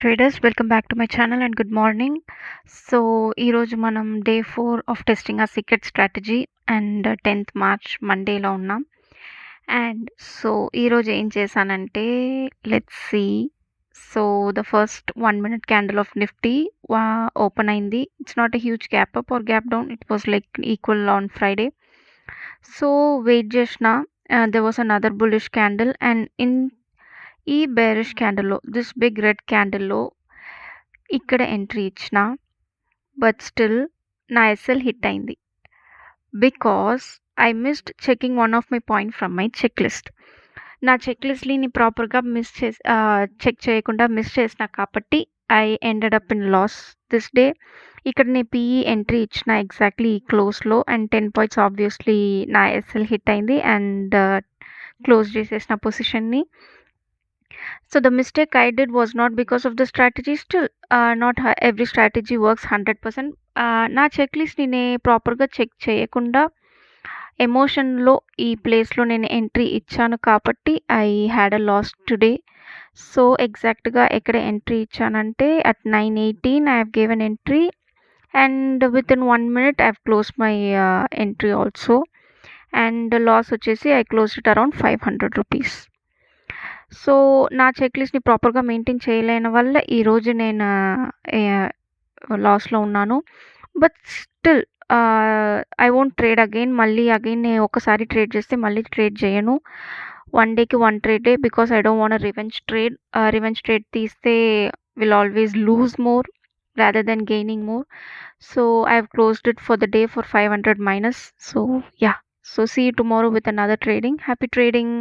Traders welcome back to my channel and good morning. So ఈరోజు మనం day 4 of testing a secret strategy and 10th March మండేలో ఉన్నాం. And so ఈరోజు ఏం చేశానంటే let's see. So the first 1 minute candle of Nifty open అయింది. It's not a huge gap up or gap down, it was like equal on Friday. So wait చేసిన, there was another bullish candle and ఈ bearish క్యాండిల్లో, this big red క్యాండిల్లో ఇక్కడ entry ఇచ్చిన, but still నా SL hit అయింది because I missed checking one of my point from my check list. నా check లిస్ట్ని ప్రాపర్గా చెక్ చేయకుండా మిస్ చేసిన కాబట్టి I ended up in loss this day. ఇక్కడ నేను పిఈ ఎంట్రీ ఇచ్చిన ఎగ్జాక్ట్లీ ఈ క్లోజ్లో అండ్ 10 points ఆబ్వియస్లీ నా ఎస్ఎల్ హిట్ అయింది అండ్ క్లోజ్ చేసేసిన పొజిషన్ని. So the mistake I did was not because of the strategy. Still, not every strategy works 100%. నా చెక్ లిస్ట్ని నేను ప్రాపర్గా చెక్ చేయకుండా ఎమోషన్లో ఈ ప్లేస్లో నేను ఎంట్రీ ఇచ్చాను కాబట్టి I had a loss today. So ఎగ్జాక్ట్గా ఎక్కడ ఎంట్రీ ఇచ్చానంటే at 9:18 I have given entry and with in 1 minute I have close my entry also. And loss వచ్చేసి I close it around 500 rupees. So నా check లిస్ట్ని ప్రాపర్గా maintain చేయలేని వల్ల ఈరోజు నేను లాస్లో ఉన్నాను. But still I won't trade again. Again నేను ఒకసారి ట్రేడ్ చేస్తే మళ్ళీ ట్రేడ్ చేయను. 1 డేకి 1 ట్రేడే because I don't want revenge trade తీస్తే will always lose more rather than gaining more. So I've closed it for the day for 500 minus. So yeah, so see you tomorrow with another trading. Happy trading.